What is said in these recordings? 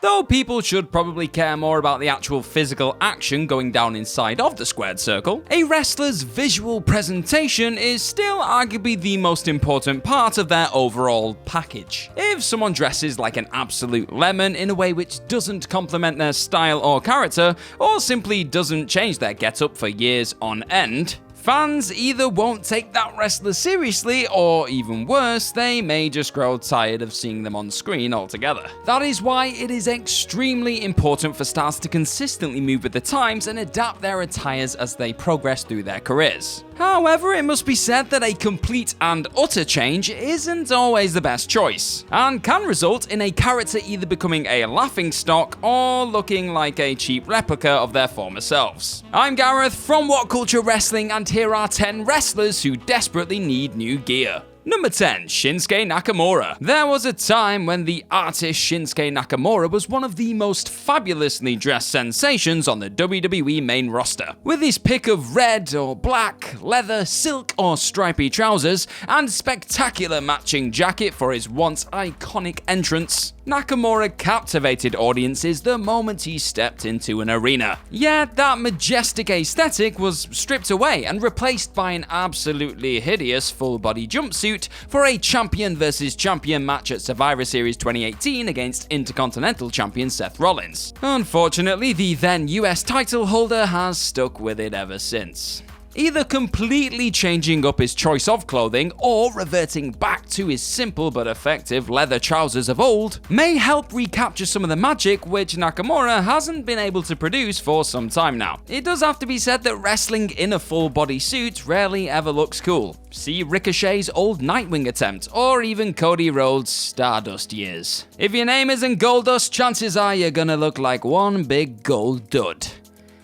Though people should probably care more about the actual physical action going down inside of the squared circle, a wrestler's visual presentation is still arguably the most important part of their overall package. If someone dresses like an absolute lemon in a way which doesn't complement their style or character, or simply doesn't change their getup for years on end, fans either won't take that wrestler seriously, or even worse, they may just grow tired of seeing them on screen altogether. That is why it is extremely important for stars to consistently move with the times and adapt their attires as they progress through their careers. However, it must be said that a complete and utter change isn't always the best choice, and can result in a character either becoming a laughingstock or looking like a cheap replica of their former selves. I'm Gareth from What Culture Wrestling, and here are 10 wrestlers who desperately need new gear. Number 10. Shinsuke Nakamura. There was a time when the artist Shinsuke Nakamura was one of the most fabulously dressed sensations on the WWE main roster. With his pick of red or black, leather, silk or stripy trousers, and spectacular matching jacket for his once iconic entrance, Nakamura captivated audiences the moment he stepped into an arena. Yet that majestic aesthetic was stripped away and replaced by an absolutely hideous full-body jumpsuit for a champion versus champion match at Survivor Series 2018 against Intercontinental Champion Seth Rollins. Unfortunately, the then US title holder has stuck with it ever since. Either completely changing up his choice of clothing or reverting back to his simple but effective leather trousers of old may help recapture some of the magic which Nakamura hasn't been able to produce for some time now. It does have to be said that wrestling in a full body suit rarely ever looks cool. See Ricochet's old Nightwing attempt, or even Cody Rhodes' Stardust years. If your name isn't Goldust, chances are you're gonna look like one big gold dud.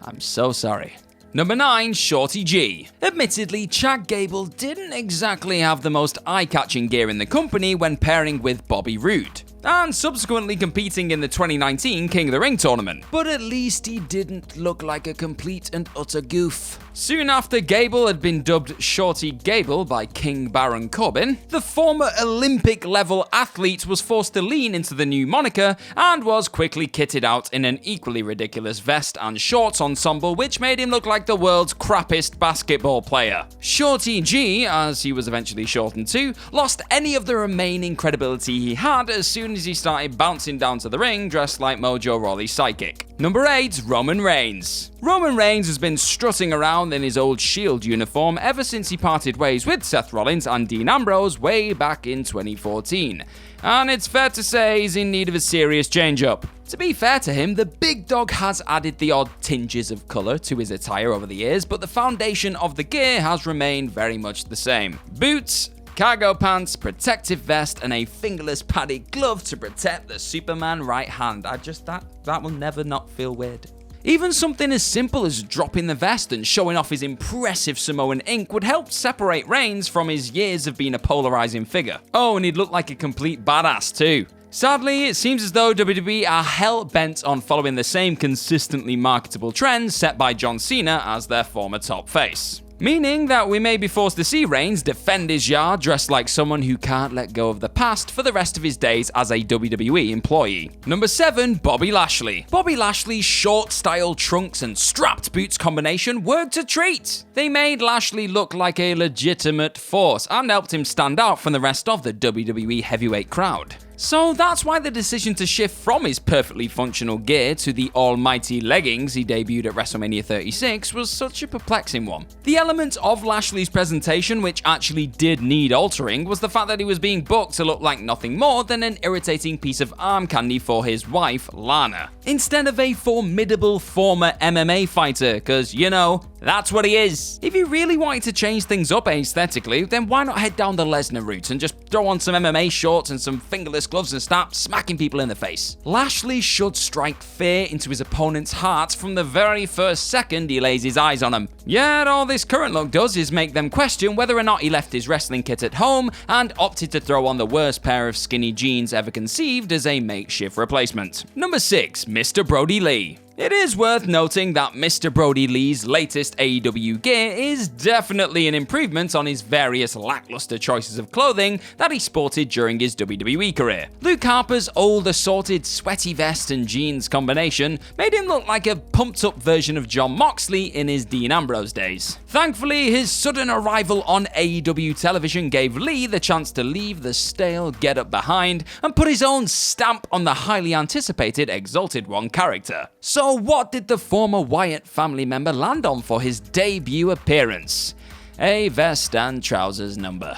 I'm so sorry. Number 9. Shorty G. Admittedly, Chad Gable didn't exactly have the most eye-catching gear in the company when pairing with Bobby Roode, and subsequently competing in the 2019 King of the Ring tournament, but at least he didn't look like a complete and utter goof. Soon after Gable had been dubbed Shorty Gable by King Baron Corbin, the former Olympic-level athlete was forced to lean into the new moniker and was quickly kitted out in an equally ridiculous vest and shorts ensemble which made him look like the world's crappiest basketball player. Shorty G, as he was eventually shortened to, lost any of the remaining credibility he had as soon as he started bouncing down to the ring dressed like Mojo Rawley's sidekick. Number 8. Roman Reigns. Roman Reigns has been strutting around in his old Shield uniform ever since he parted ways with Seth Rollins and Dean Ambrose way back in 2014. And it's fair to say he's in need of a serious change-up. To be fair to him, the big dog has added the odd tinges of colour to his attire over the years, but the foundation of the gear has remained very much the same. Boots, cargo pants, protective vest, and a fingerless padded glove to protect the Superman right hand. That will never not feel weird. Even something as simple as dropping the vest and showing off his impressive Samoan ink would help separate Reigns from his years of being a polarizing figure. Oh, and he'd look like a complete badass too. Sadly, it seems as though WWE are hell-bent on following the same consistently marketable trends set by John Cena as their former top face. Meaning that we may be forced to see Reigns defend his yard dressed like someone who can't let go of the past for the rest of his days as a WWE employee. Number 7. Bobby Lashley. Bobby Lashley's short-style trunks and strapped boots combination worked a treat. They made Lashley look like a legitimate force and helped him stand out from the rest of the WWE heavyweight crowd. So that's why the decision to shift from his perfectly functional gear to the almighty leggings he debuted at WrestleMania 36 was such a perplexing one. The element of Lashley's presentation which actually did need altering was the fact that he was being booked to look like nothing more than an irritating piece of arm candy for his wife, Lana, instead of a formidable former MMA fighter, cause you know, that's what he is. If you really wanted to change things up aesthetically, then why not head down the Lesnar route and just throw on some MMA shorts and some fingerless gloves and start smacking people in the face? Lashley should strike fear into his opponent's heart from the very first second he lays his eyes on him. Yet all this current look does is make them question whether or not he left his wrestling kit at home and opted to throw on the worst pair of skinny jeans ever conceived as a makeshift replacement. Number 6. Mr. Brodie Lee. It is worth noting that Mr. Brodie Lee's latest AEW gear is definitely an improvement on his various lackluster choices of clothing that he sported during his WWE career. Luke Harper's old assorted sweaty vest and jeans combination made him look like a pumped up version of Jon Moxley in his Dean Ambrose days. Thankfully, his sudden arrival on AEW television gave Lee the chance to leave the stale getup behind and put his own stamp on the highly anticipated Exalted One character. So what did the former Wyatt family member land on for his debut appearance? A vest and trousers number.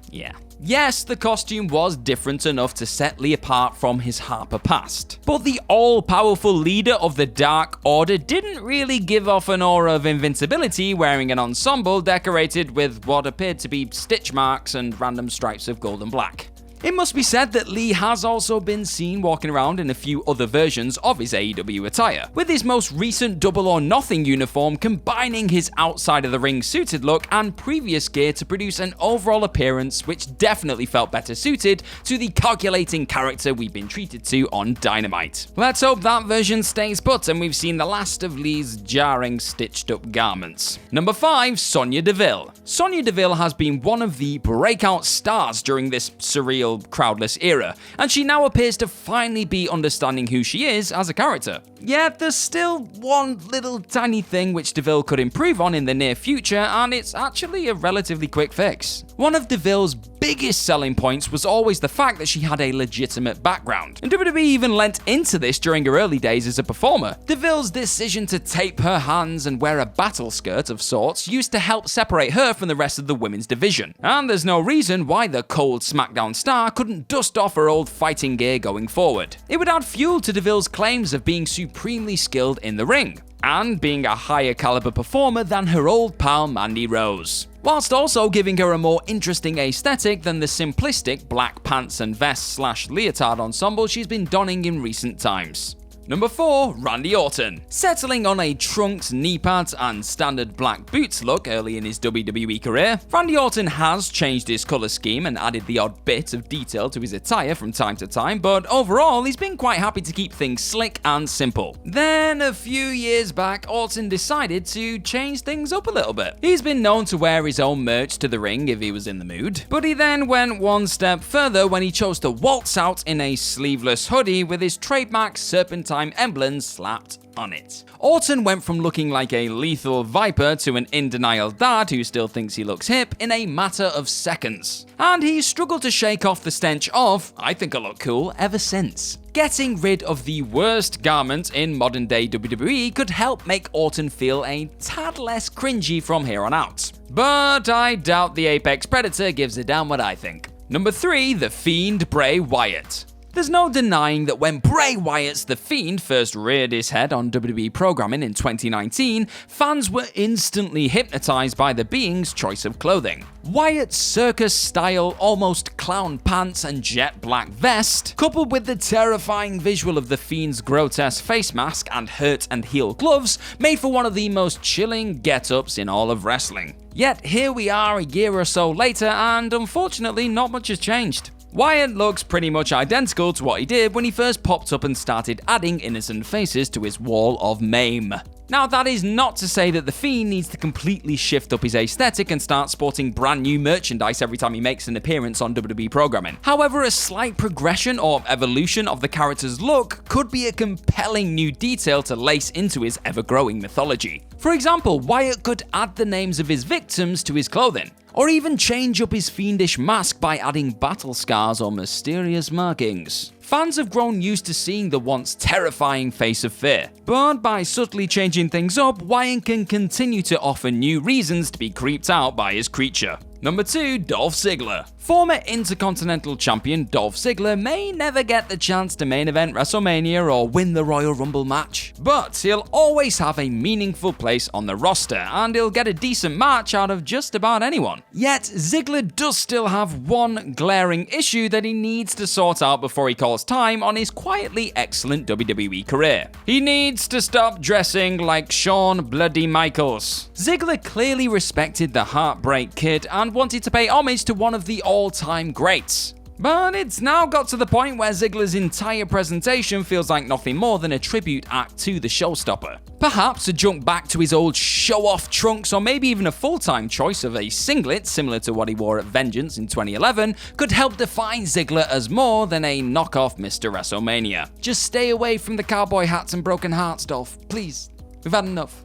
Yeah. Yes, the costume was different enough to set Lee apart from his Harper past, but the all-powerful leader of the Dark Order didn't really give off an aura of invincibility wearing an ensemble decorated with what appeared to be stitch marks and random stripes of gold and black. It must be said that Lee has also been seen walking around in a few other versions of his AEW attire, with his most recent Double or Nothing uniform combining his outside-of-the-ring suited look and previous gear to produce an overall appearance which definitely felt better suited to the calculating character we've been treated to on Dynamite. Let's hope that version stays put and we've seen the last of Lee's jarring stitched-up garments. Number 5, Sonya Deville. Sonya Deville has been one of the breakout stars during this surreal crowdless era, and she now appears to finally be understanding who she is as a character. Yet there's still one little tiny thing which Deville could improve on in the near future, and it's actually a relatively quick fix. One of Deville's biggest selling points was always the fact that she had a legitimate background, and WWE even lent into this during her early days as a performer. Deville's decision to tape her hands and wear a battle skirt of sorts used to help separate her from the rest of the women's division, and there's no reason why the cold SmackDown star couldn't dust off her old fighting gear going forward. It would add fuel to Deville's claims of being supremely skilled in the ring, and being a higher caliber performer than her old pal Mandy Rose, whilst also giving her a more interesting aesthetic than the simplistic black pants and vest / leotard ensemble she's been donning in recent times. Number 4, Randy Orton. Settling on a trunks, knee pads, and standard black boots look early in his WWE career, Randy Orton has changed his colour scheme and added the odd bit of detail to his attire from time to time, but overall he's been quite happy to keep things slick and simple. Then, a few years back, Orton decided to change things up a little bit. He's been known to wear his own merch to the ring if he was in the mood, but he then went one step further when he chose to waltz out in a sleeveless hoodie with his trademark serpentine emblems slapped on it. Orton went from looking like a lethal viper to an in-denial dad who still thinks he looks hip in a matter of seconds. And he's struggled to shake off the stench of, I think I look cool, ever since. Getting rid of the worst garment in modern day WWE could help make Orton feel a tad less cringy from here on out. But I doubt the Apex Predator gives a damn what I think. Number 3, The Fiend Bray Wyatt. There's no denying that when Bray Wyatt's The Fiend first reared his head on WWE programming in 2019, fans were instantly hypnotized by the being's choice of clothing. Wyatt's circus-style, almost clown pants and jet black vest, coupled with the terrifying visual of The Fiend's grotesque face mask and hurt and heel gloves, made for one of the most chilling get-ups in all of wrestling. Yet here we are a year or so later, and unfortunately not much has changed. Wyatt looks pretty much identical to what he did when he first popped up and started adding innocent faces to his wall of mame. Now, that is not to say that The Fiend needs to completely shift up his aesthetic and start sporting brand new merchandise every time he makes an appearance on WWE programming. However, a slight progression or evolution of the character's look could be a compelling new detail to lace into his ever-growing mythology. For example, Wyatt could add the names of his victims to his clothing, or even change up his fiendish mask by adding battle scars or mysterious markings. Fans have grown used to seeing the once terrifying face of fear, but by subtly changing things up, Wyatt can continue to offer new reasons to be creeped out by his creature. Number 2, Dolph Ziggler. Former Intercontinental Champion Dolph Ziggler may never get the chance to main event WrestleMania or win the Royal Rumble match, but he'll always have a meaningful place on the roster, and he'll get a decent match out of just about anyone. Yet, Ziggler does still have one glaring issue that he needs to sort out before he calls time on his quietly excellent WWE career. He needs to stop dressing like Shawn Bloody Michaels. Ziggler clearly respected the Heartbreak Kid and wanted to pay homage to one of the all-time greats. But it's now got to the point where Ziggler's entire presentation feels like nothing more than a tribute act to the showstopper. Perhaps a jump back to his old show-off trunks, or maybe even a full-time choice of a singlet similar to what he wore at Vengeance in 2011 could help define Ziggler as more than a knockoff Mr. WrestleMania. Just stay away from the cowboy hats and broken hearts, Dolph. Please. We've had enough.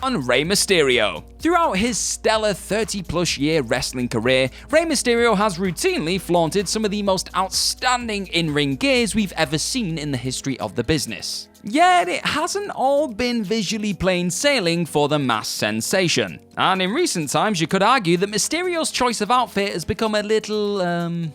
On Rey Mysterio. Throughout his stellar 30-plus year wrestling career, Rey Mysterio has routinely flaunted some of the most outstanding in-ring gears we've ever seen in the history of the business. Yet it hasn't all been visually plain sailing for the mass sensation. And in recent times, you could argue that Mysterio's choice of outfit has become a little,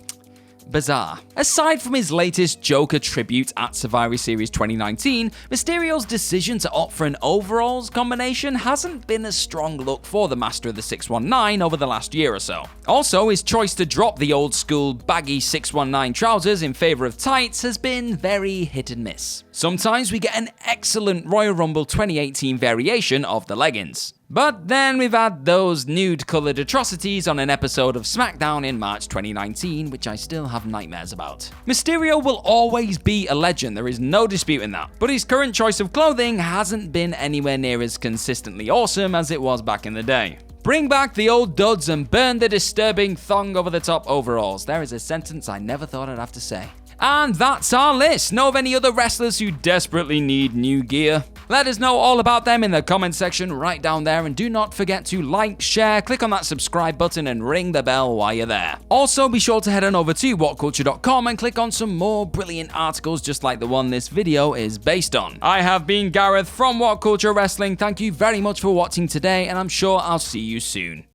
bizarre. Aside from his latest Joker tribute at Survivor Series 2019, Mysterio's decision to opt for an overalls combination hasn't been a strong look for the Master of the 619 over the last year or so. Also, his choice to drop the old school baggy 619 trousers in favor of tights has been very hit and miss. Sometimes we get an excellent Royal Rumble 2018 variation of the leggings. But then we've had those nude-coloured atrocities on an episode of SmackDown in March 2019, which I still have nightmares about. Mysterio will always be a legend, there is no disputing that, but his current choice of clothing hasn't been anywhere near as consistently awesome as it was back in the day. Bring back the old duds and burn the disturbing thong over the top overalls. There is a sentence I never thought I'd have to say. And that's our list. Know of any other wrestlers who desperately need new gear? Let us know all about them in the comment section right down there, and do not forget to like, share, click on that subscribe button and ring the bell while you're there. Also, be sure to head on over to whatculture.com and click on some more brilliant articles just like the one this video is based on. I have been Gareth from What Culture Wrestling. Thank you very much for watching today, and I'm sure I'll see you soon.